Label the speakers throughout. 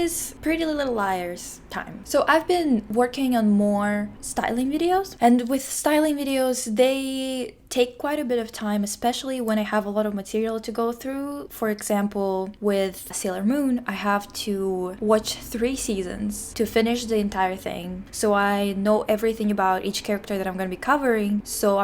Speaker 1: is Pretty Little Liars time. So I've been working on more styling videos, and with styling videos, they take quite a bit of time, especially when I have a lot of material to go through. For example, with Sailor Moon, I have to watch 3 seasons to finish the entire thing. So I know everything about each character that I'm going to be covering. So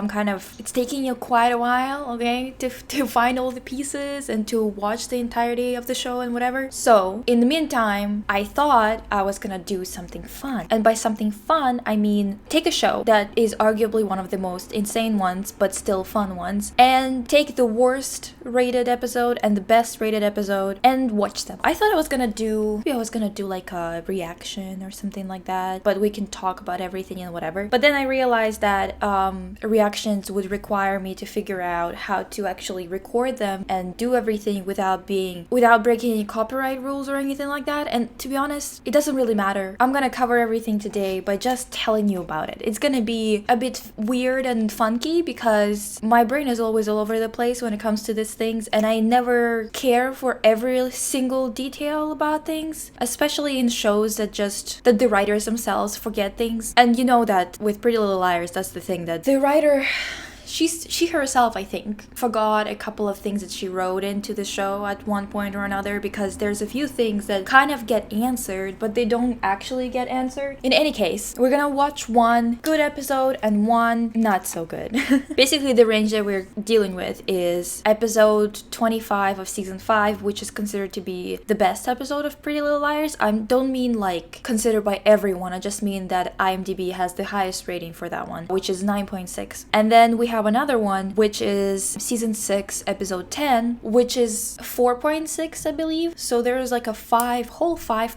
Speaker 1: it's taking you quite a while, okay, to find all the pieces and to watch the entirety of the show and whatever. So in the meantime, I thought I was gonna do something fun. And by something fun, I mean take a show that is arguably one of the most insane ones, but still fun ones, and take the worst rated episode and the best rated episode and watch them. I thought I was gonna do like a reaction or something like that, but we can talk about everything and whatever. But then I realized that reactions would require me to figure out how to actually record them and do everything without breaking any copyright rules or anything like that. And to be honest, it doesn't really matter. I'm gonna cover everything today by just telling you about it. It's gonna be a bit weird and funky because my brain is always all over the place when it comes to these things, and I never care for every single detail about things, especially in shows that the writers themselves forget things. And you know that with Pretty Little Liars, that's the thing, that the writer, she herself, I think, forgot a couple of things that she wrote into the show at one point or another, because there's a few things that kind of get answered, but they don't actually get answered. In any case, we're gonna watch one good episode and one not so good. Basically, the range that we're dealing with is episode 25 of season 5, which is considered to be the best episode of Pretty Little Liars. I don't mean like considered by everyone, I just mean that IMDb has the highest rating for that one, which is 9.6. And then we have another one, which is season 6 episode 10, which is 4.6, I believe. So there's like a 5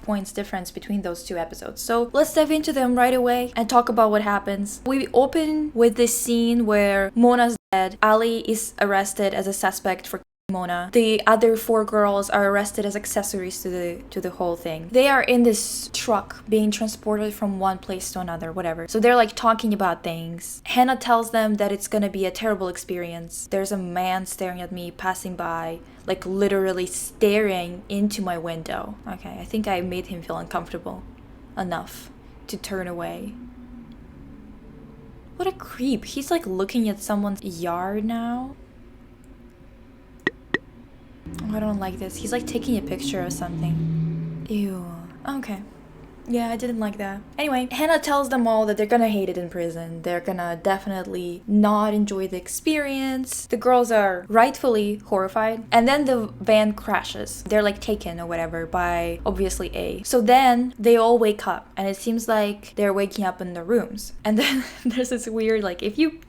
Speaker 1: points difference between those 2 episodes. So let's dive into them right away and talk about what happens. We open with this scene where Mona's dead. Ali is arrested as a suspect for Mona. The other 4 girls are arrested as accessories to the whole thing. They are in this truck being transported from one place to another, whatever. So they're like talking about things. Hannah tells them that it's gonna be a terrible experience. There's a man staring at me passing by, like literally staring into my window. Okay, I think I made him feel uncomfortable enough to turn away. What a creep. He's like looking at someone's yard now. Oh, I don't like this. He's like taking a picture of something. Ew. Okay. Yeah, I didn't like that. Anyway, Hannah tells them all that they're gonna hate it in prison. They're gonna definitely not enjoy the experience. The girls are rightfully horrified. And then the van crashes. They're like taken or whatever by obviously A. So then they all wake up, and it seems like they're waking up in their rooms. And then there's this weird, like, if you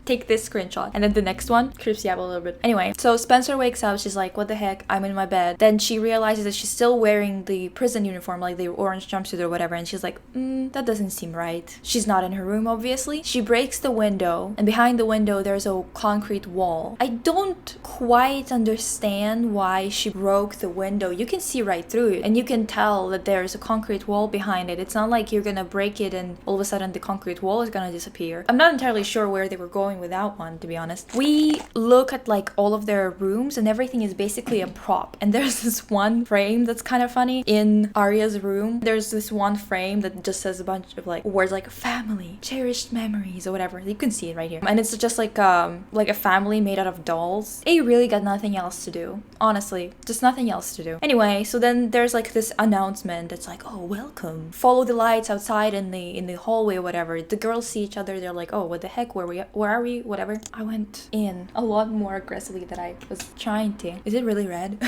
Speaker 1: take this screenshot and then the next one, creeps you out a little bit. Anyway, so Spencer wakes up. She's like, what the heck? I'm in my bed. Then she realizes that she's still wearing the prison uniform, like the orange jumpsuit or whatever, and she's like, that doesn't seem right. She's not in her room, obviously. She breaks the window, and behind the window there's a concrete wall. I don't quite understand why she broke the window. You can see right through it, and you can tell that there's a concrete wall behind it. It's not like you're gonna break it and all of a sudden the concrete wall is gonna disappear. I'm not entirely sure where they were going with that one, to be honest. We look at like all of their rooms, and everything is basically a prop. And there's this one frame that's kind of funny. In Arya's room, there's this one frame that just says a bunch of like words like family, cherished memories, or whatever. You can see it right here. And it's just like a family made out of dolls. They really got nothing else to do. Honestly, just nothing else to do. Anyway, so then there's like this announcement that's like, oh, welcome. Follow the lights outside in the hallway or whatever. The girls see each other. They're like, oh, what the heck? Where are we? Whatever. I went in a lot more aggressively than I was trying to. Is it really red?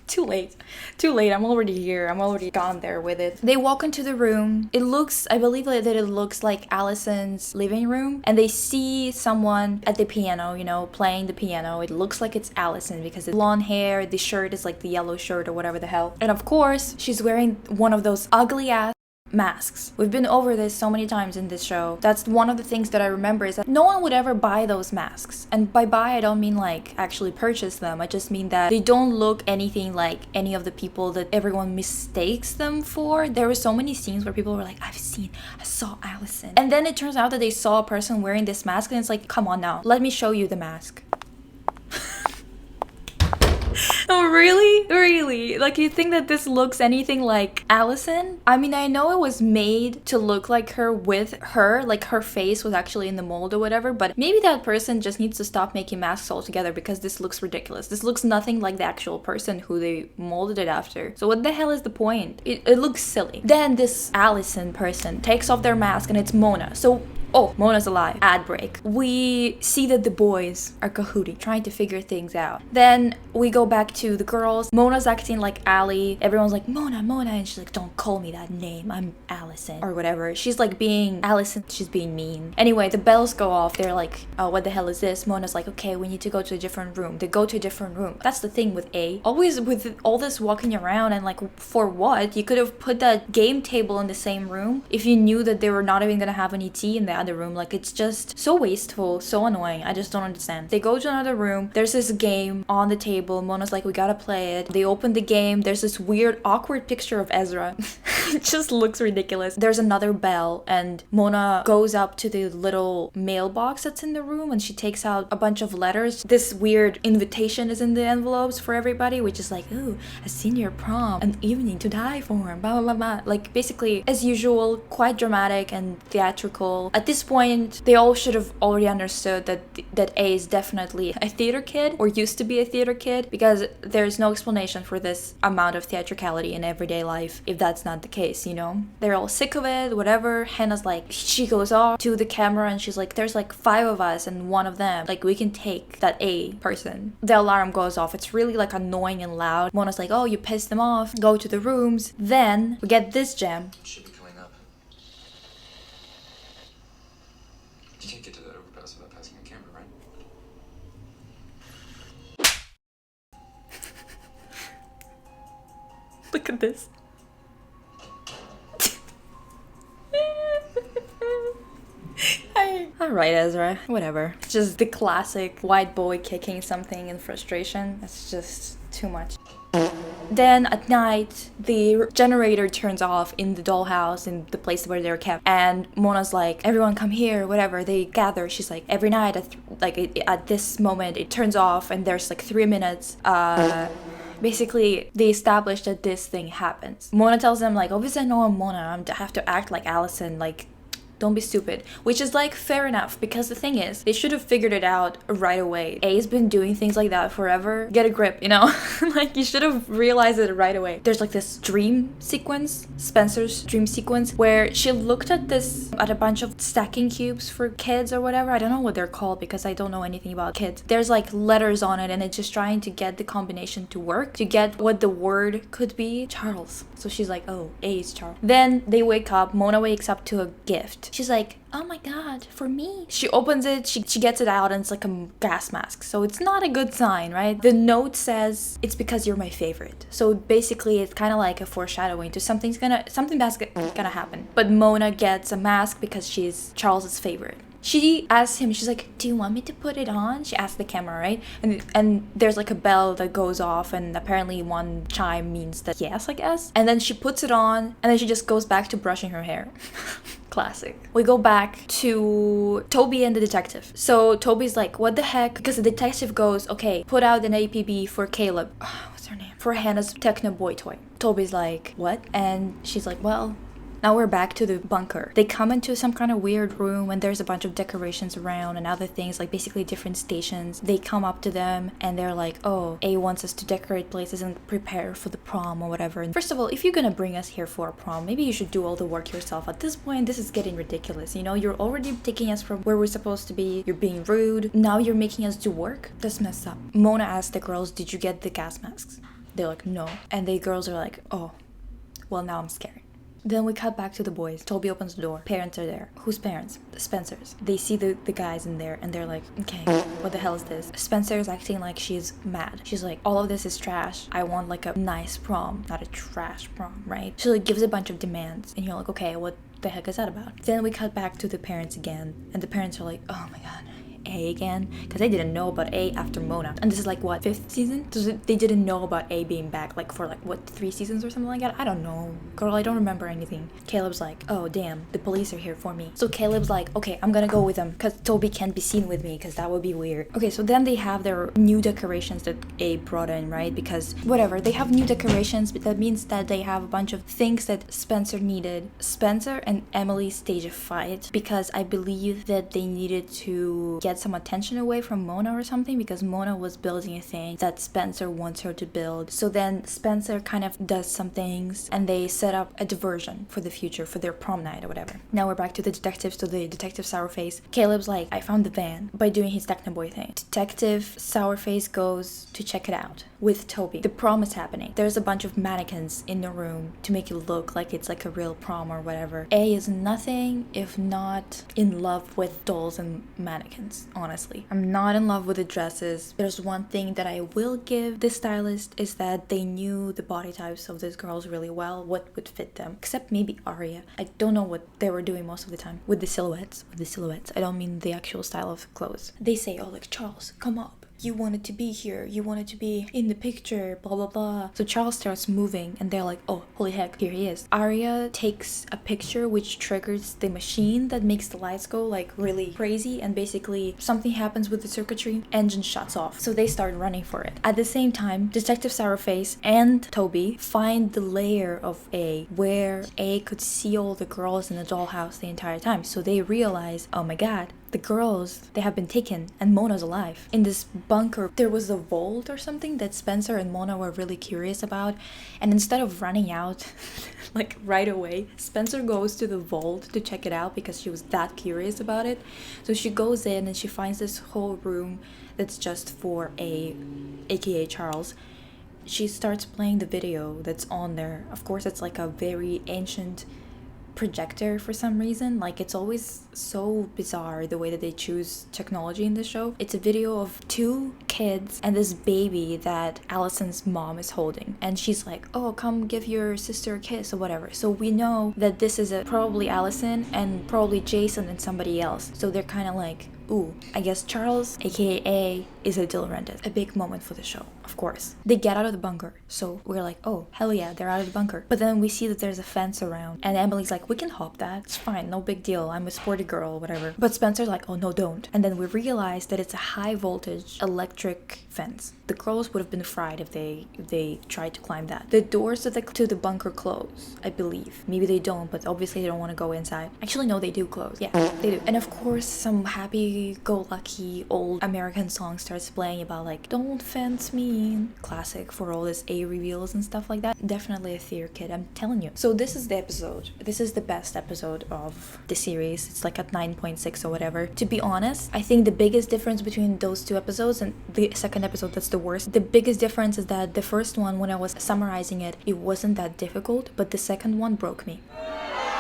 Speaker 1: Too late. I'm already here. I'm already gone there with it. They walk into the room. I believe that it looks like Allison's living room. And they see someone at the piano, playing the piano. It looks like it's Allison because it's blonde hair. The shirt is like the yellow shirt or whatever the hell. And of course, she's wearing one of those ugly ass masks. We've been over this so many times in this show. That's one of the things that I remember, is that no one would ever buy those masks. And by buy, I don't mean like actually purchase them. I just mean that they don't look anything like any of the people that everyone mistakes them for. There were so many scenes where people were like, I saw Allison. And then it turns out that they saw a person wearing this mask, and it's like, come on now, let me show you the mask. Oh, really? Really? Like, you think that this looks anything like Allison? I mean, I know it was made to look like her with her, like her face was actually in the mold or whatever, but maybe that person just needs to stop making masks altogether because this looks ridiculous. This looks nothing like the actual person who they molded it after. So what the hell is the point? It looks silly. Then this Allison person takes off their mask and it's Mona. So oh, Mona's alive. Ad break. We see that the boys are cahooting, trying to figure things out. Then we go back to the girls. Mona's acting like Allie. Everyone's like, Mona, Mona. And she's like, don't call me that name. I'm Allison. Or whatever. She's like being Allison. She's being mean. Anyway, the bells go off. They're like, oh, what the hell is this? Mona's like, okay, we need to go to a different room. They go to a different room. That's the thing with A. Always with all this walking around and like, for what? You could have put that game table in the same room if you knew that they were not even gonna have any tea in the other room. Like, it's just so wasteful, so annoying. I just don't understand. They go to another room. There's this game on the table. Mona's like, we gotta play it. They open the game. There's this weird, awkward picture of Ezra. It just looks ridiculous. There's another bell, and Mona goes up to the little mailbox that's in the room, and she takes out a bunch of letters. This weird invitation is in the envelopes for everybody, which is like, ooh, a senior prom, an evening to die for, blah, blah, blah, blah. Like, basically, as usual, quite dramatic and theatrical. At this point, they all should have already understood that A is definitely a theater kid, or used to be a theater kid, because there's no explanation for this amount of theatricality in everyday life if that's not the case, you know? They're all sick of it, whatever. Hannah's like, she goes off to the camera and she's like, there's like 5 of us and one of them, like, we can take that A person. The alarm goes off. It's really like annoying and loud. Mona's like, oh, you pissed them off. Go to the rooms. Then we get this gem.
Speaker 2: Should be coming up. You can't get to that overpass without passing a camera, right?
Speaker 1: Look at this. Alright, Ezra. Whatever. Just the classic white boy kicking something in frustration. That's just too much. Then at night, the generator turns off in the dollhouse, in the place where they're kept. And Mona's like, everyone come here, whatever. They gather. She's like, every night, at this moment, it turns off and there's like 3 minutes. Basically, they established that this thing happens. Mona tells them, like, obviously I know I'm Mona. I have to act like Allison, like, don't be stupid. Which is like fair enough, because the thing is, they should have figured it out right away. A's been doing things like that forever. Get a grip, you know? Like, you should have realized it right away. There's like this dream sequence, Spencer's dream sequence, where she looked at a bunch of stacking cubes for kids or whatever. I don't know what they're called because I don't know anything about kids. There's like letters on it and it's just trying to get the combination to work, to get what the word could be. Charles. So she's like, oh, A is Charles. Then they wake up. Mona wakes up to a gift. She's like, oh my god, for me. She opens it, she gets it out, and it's like a gas mask. So it's not a good sign, right? The note says, it's because you're my favorite. So basically, it's kind of like a foreshadowing to something bad's gonna happen. But Mona gets a mask because she's Charles's favorite. She asks him, she's like, do you want me to put it on? She asks the camera, right? And there's like a bell that goes off, and apparently one chime means that yes, I guess. And then she puts it on, and then she just goes back to brushing her hair. Classic. We go back to Toby and the detective. So Toby's like, what the heck? Because the detective goes, okay, put out an APB for Caleb. What's her name? For Hannah's techno boy toy. Toby's like, what? And she's like, well, now we're back to the bunker. They come into some kind of weird room and there's a bunch of decorations around and other things, like basically different stations. They come up to them and they're like, oh, A wants us to decorate places and prepare for the prom or whatever. And first of all, if you're gonna bring us here for a prom, maybe you should do all the work yourself. At this point, this is getting ridiculous. You know, you're already taking us from where we're supposed to be. You're being rude. Now you're making us do work. That's messed up. Mona asked the girls, did you get the gas masks? They're like, no. And the girls are like, oh, well, now I'm scared. Then we cut back to the boys. Toby opens the door. Parents are there. Whose parents? Spencer's. They see the guys in there and they're like, okay, what the hell is this? Spencer's acting like she's mad. She's like, all of this is trash. I want like a nice prom, not a trash prom, right? She like gives a bunch of demands and you're like, okay, what the heck is that about? Then we cut back to the parents again and the parents are like, oh my god, A again, because I didn't know about A after Mona. And this is like, what, 5th season? So they didn't know about A being back, like, for like, what, 3 seasons or something like that? I don't know. Girl, I don't remember anything. Caleb's like, oh, damn, the police are here for me. So Caleb's like, okay, I'm gonna go with them, because Toby can't be seen with me, because that would be weird. Okay, so then they have their new decorations that A brought in, right? Because, whatever, they have new decorations, but that means that they have a bunch of things that Spencer needed. Spencer and Emily stage a fight, because I believe that they needed to get some attention away from Mona or something, because Mona was building a thing that Spencer wants her to build. So then Spencer kind of does some things, and they set up a diversion for the future, for their prom night or whatever. Now we're back to the detectives, to the detective Sourface. Caleb's like, I found the van, by doing his Technoboy thing. Detective Sourface goes to check it out with Toby. The prom is happening. There's a bunch of mannequins in the room to make it look like it's like a real prom or whatever. A is nothing if not in love with dolls and mannequins, honestly. I'm not in love with the dresses. There's one thing that I will give this stylist is that they knew the body types of these girls really well, what would fit them, except maybe Arya. I don't know what they were doing most of the time with the silhouettes. I don't mean the actual style of clothes. They say, oh, like, Charles, come up. You wanted to be here, you wanted to be in the picture, blah blah blah. So Charles starts moving and they're like, oh, holy heck, here he is. Arya takes a picture which triggers the machine that makes the lights go like really crazy, and basically something happens with the circuitry, engine shuts off. So they start running for it. At the same time, Detective Sourface and Toby find the lair of A, where A could see all the girls in the dollhouse the entire time. So they realize, oh my god, the girls, they have been taken and Mona's alive. In this bunker, there was a vault or something that Spencer and Mona were really curious about. And instead of running out like right away, Spencer goes to the vault to check it out because she was that curious about it. So she goes in and she finds this whole room that's just for A, aka Charles. She starts playing the video that's on there. Of course, it's like a very ancient projector for some reason. Like, it's always so bizarre the way that they choose technology in this show. It's a video of 2 kids and this baby that Allison's mom is holding, and she's like, oh, come give your sister a kiss or whatever. So we know that this is probably Allison and probably Jason and somebody else. So they're kind of like, ooh, I guess Charles, aka A, is a Dylan Rendez. A big moment for the show, of course. They get out of the bunker, so we're like, oh, hell yeah, they're out of the bunker. But then we see that there's a fence around, and Emily's like, we can hop that, it's fine, no big deal, I'm a sporty girl, whatever. But Spencer's like, oh no, don't. And then we realize that it's a high voltage electric fence. The girls would have been fried if they tried to climb that. The doors to the bunker close, I believe. Maybe they don't, but obviously they don't want to go inside. Actually, no, they do close. Yeah, they do. And of course, some happy-go-lucky old American song starts playing about like, don't fence me. Classic for all this A reveals and stuff like that. Definitely a theater kid, I'm telling you. So this is the episode. This is the best episode of the series. It's like at 9.6 or whatever. To be honest, I think the biggest difference between those 2 episodes and the second episode that's the worst, the biggest difference is that the first one, when I was summarizing it, it wasn't that difficult, but the second one broke me.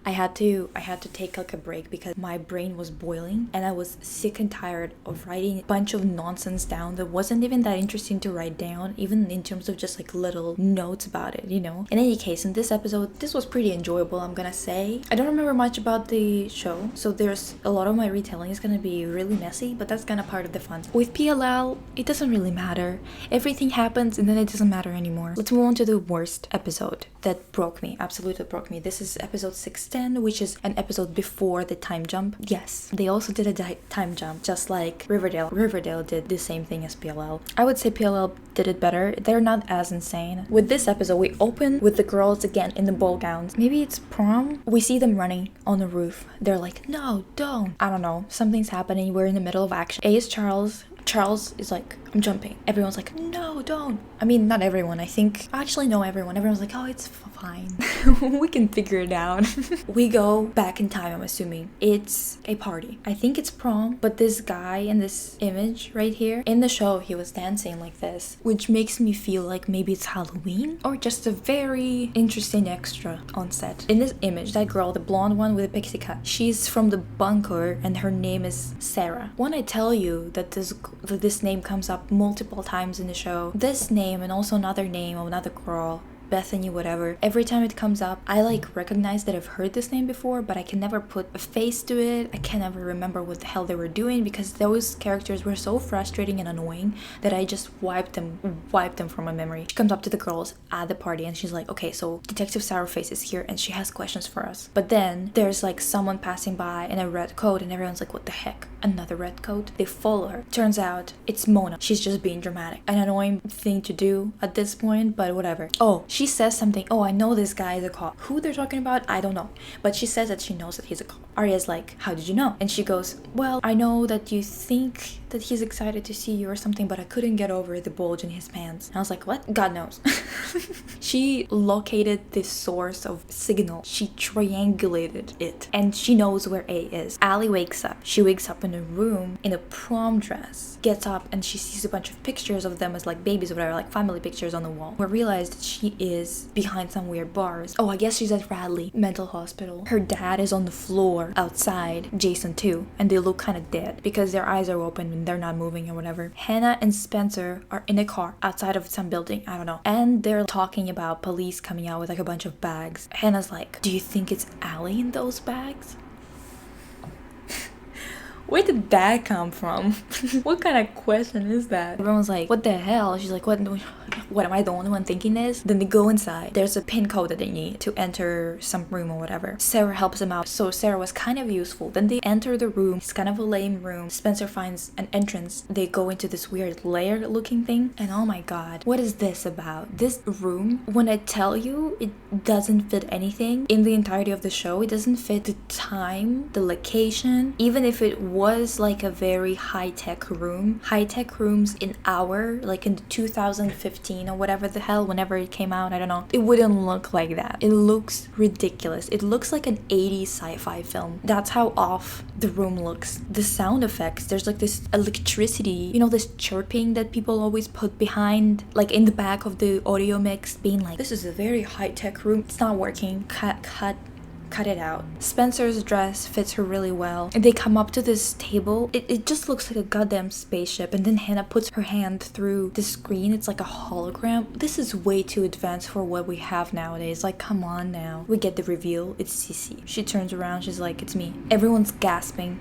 Speaker 1: I had to take like a break because my brain was boiling and I was sick and tired of writing a bunch of nonsense down that wasn't even that interesting to write down, even in terms of just like little notes about it, you know? In any case, in this episode, this was pretty enjoyable, I'm gonna say. I don't remember much about the show, so there's a lot of my retelling is gonna be really messy, but that's kind of part of the fun. With PLL, it doesn't really matter. Everything happens and then it doesn't matter anymore. Let's move on to the worst episode that broke me, absolutely broke me. This is episode 610, which is an episode before the time jump. Yes, they also did a time jump, just like Riverdale. Riverdale did the same thing as PLL. I would say PLL did it better. They're not as insane. With this episode, we open with the girls again in the ball gowns. Maybe it's prom? We see them running on the roof. They're like, no, don't. I don't know. Something's happening. We're in the middle of action. A is Charles. Charles is like, I'm jumping. Everyone's like, no, don't. I mean, not everyone. I think, actually, no, everyone. Everyone's like, oh, it's fine. We can figure it out. We go back in time, I'm assuming. It's a party. I think it's prom, but this guy in this image right here, in the show, he was dancing like this, which makes me feel like maybe it's Halloween or just a very interesting extra on set. In this image, that girl, the blonde one with a pixie cut, she's from the bunker and her name is Sarah. When I tell you that this name comes up multiple times in the show, this name and also another name of another girl Bethany, whatever. Every time it comes up, I like recognize that I've heard this name before, but I can never put a face to it. I can never remember what the hell they were doing because those characters were so frustrating and annoying that I just wiped them from my memory. She comes up to the girls at the party and she's like, okay, so Detective Sourface is here and she has questions for us. But then there's like someone passing by in a red coat and everyone's like, what the heck? Another red coat? They follow her. Turns out it's Mona. She's just being dramatic. An annoying thing to do at this point, but whatever. Oh, she says something. Oh, I know this guy is a cop. Who they're talking about, I don't know. But she says that she knows that he's a cop. Arya's like, how did you know? And she goes, well, I know that you think that he's excited to see you or something, but I couldn't get over the bulge in his pants. And I was like, what? God knows. She located the source of signal. She triangulated it. And she knows where A is. Allie wakes up. She wakes up in a room in a prom dress. Gets up and she sees a bunch of pictures of them as like babies or whatever, like family pictures on the wall. We realized that she is behind some weird bars. Oh, I guess she's at Radley Mental Hospital. Her dad is on the floor outside, Jason too, and they look kind of dead because their eyes are open and they're not moving or whatever. Hannah and Spencer are in a car outside of some building, I don't know, and they're talking about police coming out with like a bunch of bags. Hannah's like, do you think it's Allie in those bags? Where did that come from? What kind of question is that? Everyone's like, what the hell? She's like, what am I the only one thinking this? Then they go inside. There's a pin code that they need to enter some room or whatever. Sarah helps them out. So Sarah was kind of useful. Then they enter the room. It's kind of a lame room. Spencer finds an entrance. They go into this weird lair looking thing. And oh my god, what is this about? This room, when I tell you, it doesn't fit anything in the entirety of the show. It doesn't fit the time, the location. Even if it was like a very high-tech room. High-tech rooms in like in 2015 or whatever the hell, whenever it came out, I don't know. It wouldn't look like that. It looks ridiculous. It looks like an 80s sci-fi film. That's how off the room looks. The sound effects, there's like this electricity, you know, this chirping that people always put behind, like in the back of the audio mix, being like, this is a very high-tech room. It's not working. Cut it out. Spencer's dress fits her really well. And they come up to this table. It just looks like a goddamn spaceship. And then Hannah puts her hand through the screen. It's like a hologram. This is way too advanced for what we have nowadays. Like, come on now. We get the reveal. It's Cece. She turns around. She's like, it's me. Everyone's gasping.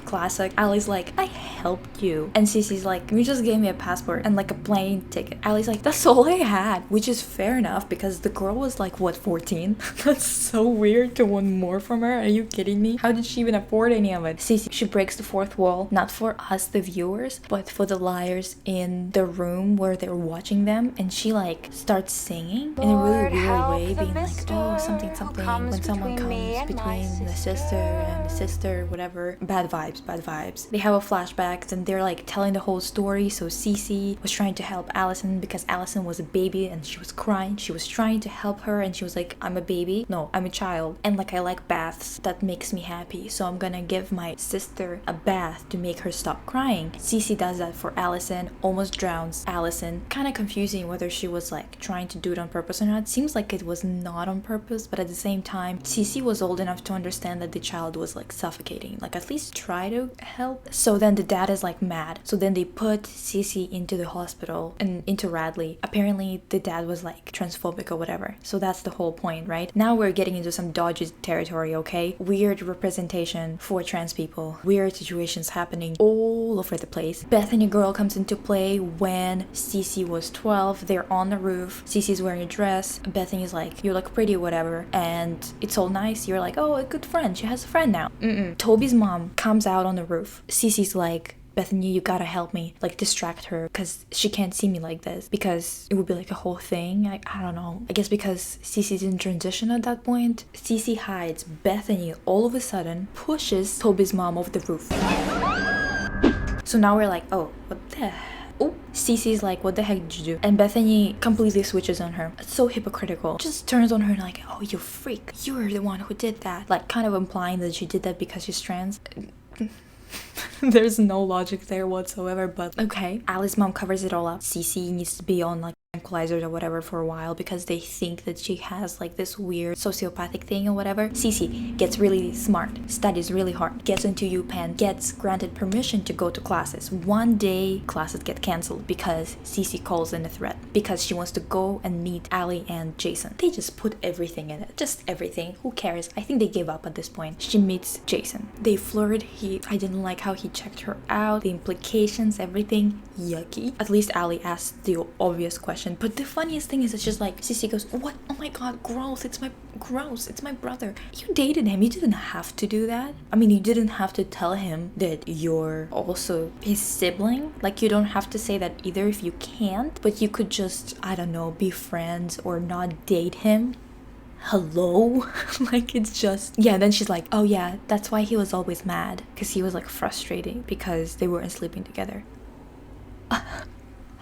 Speaker 1: Classic. Allie's like, I helped you. And Cece's like, you just gave me a passport and like a plane ticket. Allie's like, that's all I had, which is fair enough because the girl was like, what, 14? That's so weird to want more from her. Are you kidding me? How did she even afford any of it? Cece, she breaks the fourth wall, not for us, the viewers, but for the liars in the room where they're watching them. And she like starts singing in a really weird way, being like, oh, something, when someone comes between the sister and the sister, whatever. Bad vibes. They have a flashback and they're like telling the whole story. So Cece was trying to help Allison because Allison was a baby and she was crying. She was trying to help her and she was like, I'm a baby. No, I'm a child. And like, I like baths. That makes me happy. So I'm gonna give my sister a bath to make her stop crying. Cece does that for Allison, almost drowns Allison. Kind of confusing whether she was like trying to do it on purpose or not. Seems like it was not on purpose, but at the same time, Cece was old enough to understand that the child was like suffocating. Like, at least try to help. So then the dad is like mad. So then they put Cece into the hospital and into Radley. Apparently the dad was like transphobic or whatever. So that's the whole point, right? Now we're getting into some dodgy territory, okay? Weird representation for trans people. Weird situations happening all over the place. Bethany girl comes into play when Cece was 12. They're on the roof. Cece's wearing a dress. Bethany's like, you look pretty, whatever. And it's all nice. You're like, oh, a good friend. She has a friend now. Toby's mom comes out on the roof. Cece's like, Bethany, you gotta help me, like distract her because she can't see me like this, because it would be like a whole thing. I don't know. I guess because Cece's in transition at that point. Cece hides. Bethany all of a sudden pushes Toby's mom off the roof. So now we're like, oh, what the hell? Oh, Cece's like, what the heck did you do? And Bethany completely switches on her. It's so hypocritical. Just turns on her and like, oh, you freak. You're the one who did that. Like, kind of implying that she did that because she's trans. There's no logic there whatsoever, but okay. Allie's mom covers it all up. Cece needs to be on like tranquilizers or whatever for a while because they think that she has like this weird sociopathic thing or whatever. Cece gets really smart, studies really hard, gets into UPenn, gets granted permission to go to classes. One day classes get cancelled because Cece calls in a threat because she wants to go and meet Ali and Jason. They just put everything in it, just everything. Who cares? I think they gave up at this point. She meets Jason. They flirt. I didn't like how he checked her out, the implications, everything. Yucky. At least Ali asked the obvious question. But the funniest thing is it's just like Cece goes, what? Oh my god, gross. It's my brother. You dated him. You didn't have to do that. I mean, you didn't have to tell him that you're also his sibling. Like, you don't have to say that either if you can't, but you could just, I don't know, be friends or not date him. Hello? Like, it's just, yeah. Then she's like, oh yeah, that's why he was always mad, because he was like frustrating because they weren't sleeping together.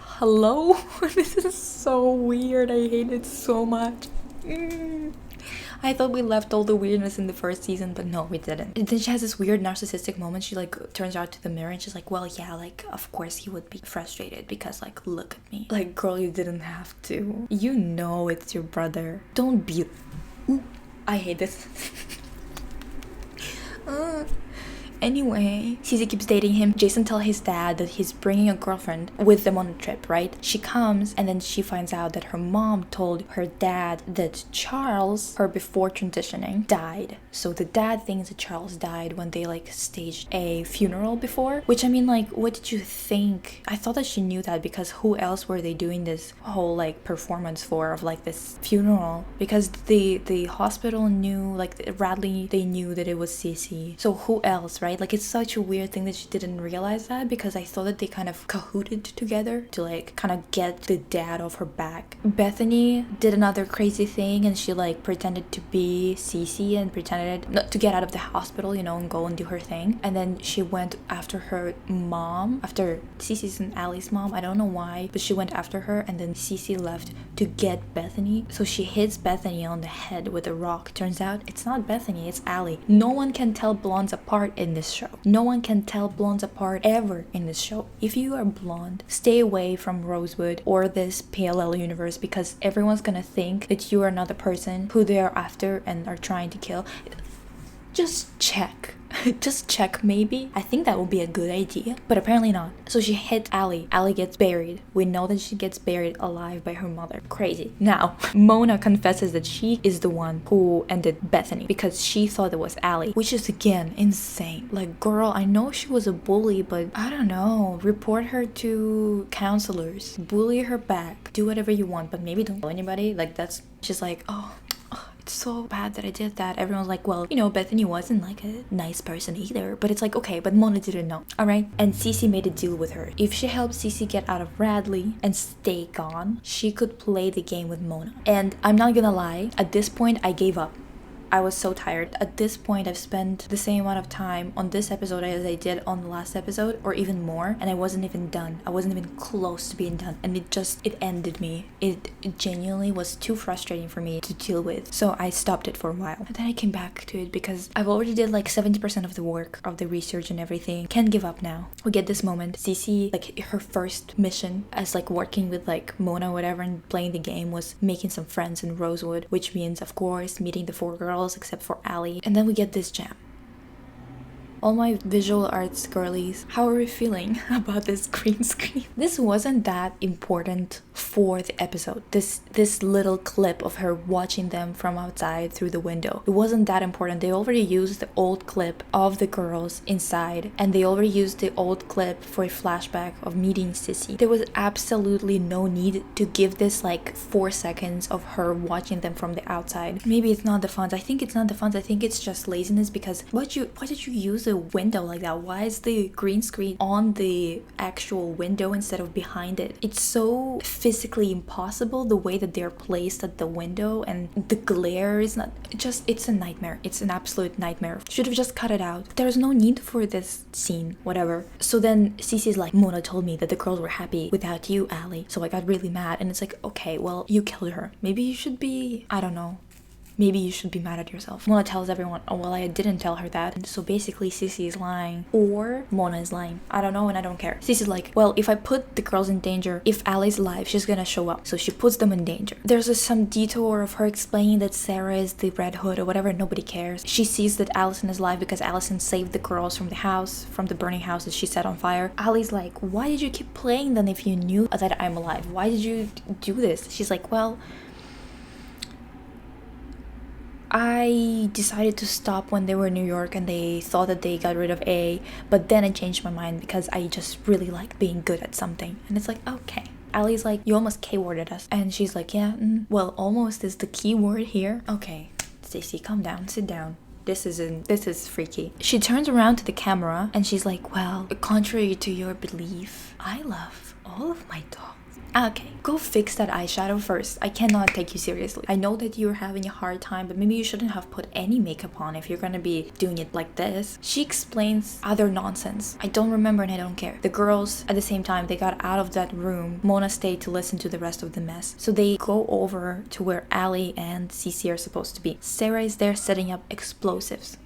Speaker 1: Hello? This is so weird. I hate it so much. I thought we left all the weirdness in the first season, but no, we didn't. And then she has this weird narcissistic moment. She like turns out to the mirror and she's like, well, yeah, like, of course he would be frustrated because, like, look at me. Like, girl, you didn't have to. You know it's your brother. Don't be... Ooh, I hate this. Anyway, Cece keeps dating him. Jason tells his dad that he's bringing a girlfriend with them on a trip, right? She comes and then she finds out that her mom told her dad that Charles, her before transitioning, died. So the dad thinks that Charles died when they like staged a funeral before. Which, I mean, like, what did you think? I thought that she knew that because who else were they doing this whole like performance for of like this funeral? Because the hospital knew, like Radley, they knew that it was Cece. So who else, right? Like, it's such a weird thing that she didn't realize that, because I thought that they kind of cahooted together to like kind of get the dad off her back. Bethany did another crazy thing and she like pretended to be Cece and pretended not to get out of the hospital, you know, and go and do her thing. And then she went after her mom, after Cece's and Allie's mom. I don't know why, but she went after her, and then Cece left to get Bethany. So she hits Bethany on the head with a rock. Turns out it's not Bethany, it's Allie. No one can tell blondes apart in this show. No one can tell blondes apart ever in this show. If you are blonde, stay away from Rosewood or this PLL universe, because everyone's gonna think that you are another person who they are after and are trying to kill. Just check. Just check, maybe. I think that would be a good idea, but apparently not. So she hits Allie. Allie gets buried. We know that she gets buried alive by her mother. Crazy. Now, Mona confesses that she is the one who ended Bethany because she thought it was Allie, which is again insane. Like, girl, I know she was a bully, but I don't know. Report her to counselors. Bully her back. Do whatever you want, but maybe don't tell anybody. Like, that's just like, oh, it's so bad that I did that. Everyone's like, well, you know, Bethany wasn't like a nice person either. But it's like, okay, but Mona didn't know, alright? And Cece made a deal with her. If she helped Cece get out of Radley and stay gone, she could play the game with Mona. And I'm not gonna lie, at this point, I gave up. I was so tired. At this point, I've spent the same amount of time on this episode as I did on the last episode, or even more, and I wasn't even done. I wasn't even close to being done, and it ended me. It genuinely was too frustrating for me to deal with, so I stopped it for a while. And then I came back to it because I've already did like 70% of the work, of the research and everything. Can't give up now. We get this moment. Cece, like, her first mission as like working with like Mona or whatever and playing the game was making some friends in Rosewood, which means, of course, meeting the 4 girls except for Allie. And then we get this jam. All my visual arts girlies, how are we feeling about this green screen? This wasn't that important for the episode. This little clip of her watching them from outside through the window. It wasn't that important. They already used the old clip of the girls inside, and they already used the old clip for a flashback of meeting Sissy. There was absolutely no need to give this like 4 seconds of her watching them from the outside. Maybe it's not the funds. I think it's not the funds. I think it's just laziness, because why did you use a window like that? Why is the green screen on the actual window instead of behind it? It's so physically impossible the way that they're placed at the window, and the glare is not just, it's a nightmare. It's an absolute nightmare. Should have just cut it out. There's no need for this scene, whatever. So then Cece's like, Mona told me that the girls were happy without you, Allie, so I got really mad. And it's like, okay, well, you killed her. Maybe you should be, I don't know, maybe you should be mad at yourself. Mona tells everyone, oh well, I didn't tell her that. And so basically Sissy is lying or Mona is lying. I don't know and I don't care. Sissy's like, well, if I put the girls in danger, if Allie's alive, she's gonna show up. So she puts them in danger. There's some detour of her explaining that Sarah is the Red Hood or whatever. Nobody cares. She sees that Allison is alive because Allison saved the girls from the house, from the burning house that she set on fire. Allie's like, why did you keep playing then if you knew that I'm alive? Why did you do this? She's like, well, I decided to stop when they were in New York and they thought that they got rid of A, but then I changed my mind because I just really like being good at something. And it's like, okay. Allie's like, you almost K-worded us. And she's like, yeah, well, almost is the key word here. Okay, Stacey, calm down, sit down. This is freaky. She turns around to the camera and she's like, well, contrary to your belief, I love all of my dogs. Okay, go fix that eyeshadow first. I cannot take you seriously. I know that you're having a hard time, but maybe you shouldn't have put any makeup on if you're gonna be doing it like this. She explains other nonsense. I don't remember and I don't care. The girls, at the same time, they got out of that room. Mona stayed to listen to the rest of the mess. So they go over to where Allie and Cece are supposed to be. Sarah is there setting up explosives.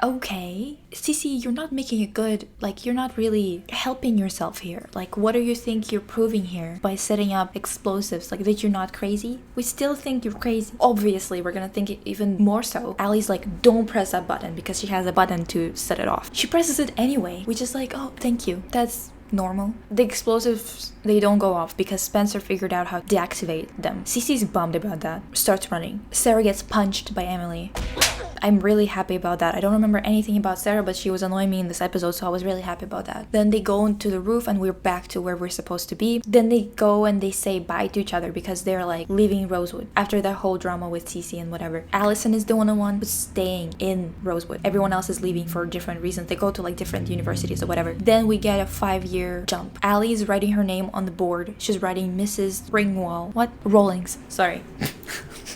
Speaker 1: Okay, Cece, you're not making it good. Like, you're not really helping yourself here. Like, what do you think you're proving here by setting up explosives? Like, that you're not crazy? We still think you're crazy. Obviously, we're gonna think it even more so. Allie's like, don't press that button because she has a button to set it off. She presses it anyway, which is like, oh, thank you. That's normal. The explosives, they don't go off because Spencer figured out how to deactivate them. Cece's bummed about that. Starts running. Sarah gets punched by Emily. I'm really happy about that. I don't remember anything about Sarah, but she was annoying me in this episode, so I was really happy about that. Then they go into the roof and we're back to where we're supposed to be. Then they go and they say bye to each other because they're like leaving Rosewood after that whole drama with Cece and whatever. Allison is the only one who's staying in Rosewood. Everyone else is leaving for different reasons. They go to like different universities or whatever. Then we get a 5-year jump. Allie is writing her name on the board. She's writing Mrs. Ringwall. What? Rawlings. Sorry.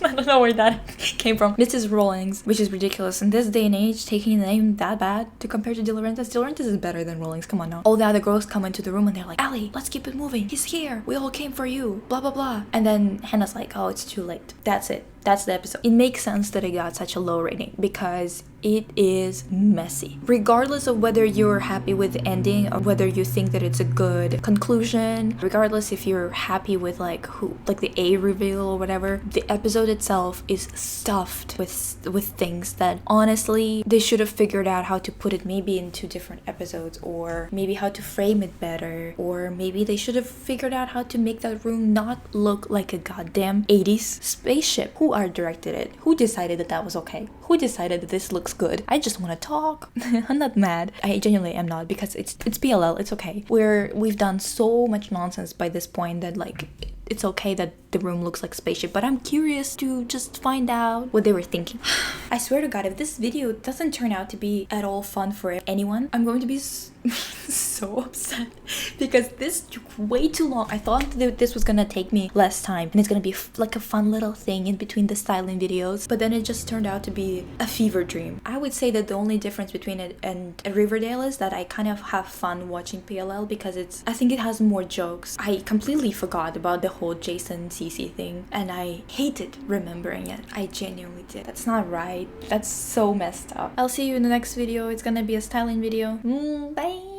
Speaker 1: I don't know where that came from. Mrs. Rawlings, which is ridiculous. In this day and age, taking a name that bad to compare to De Laurentiis. De Laurentiis is better than Rawlings. Come on now. All the other girls come into the room and they're like, Allie, let's keep it moving. He's here. We all came for you. Blah, blah, blah. And then Hannah's like, oh, it's too late. That's it. That's the episode. It makes sense that it got such a low rating because it is messy. Regardless of whether you're happy with the ending or whether you think that it's a good conclusion, regardless if you're happy with like the A reveal or whatever, the episode itself is stuffed with things that honestly they should have figured out how to put it maybe in 2 different episodes, or maybe how to frame it better, or maybe they should have figured out how to make that room not look like a goddamn 80s spaceship. Who art directed it? Who decided that that was okay? Who decided that this looks good? I just want to talk. I'm not mad. I genuinely am not, because it's PLL. It's okay. We've done so much nonsense by this point that like it's okay that the room looks like a spaceship, but I'm curious to just find out what they were thinking. I swear to God, if this video doesn't turn out to be at all fun for anyone, I'm going to be so upset because this took way too long. I thought that this was gonna take me less time and it's gonna be like a fun little thing in between the styling videos, but then it just turned out to be a fever dream. I would say that the only difference between it and Riverdale is that I kind of have fun watching PLL because I think it has more jokes. I completely forgot about the whole Jason Cece thing and I hated remembering it. I genuinely did. That's not right. That's so messed up. I'll see you in the next video. It's gonna be a styling video. Bye!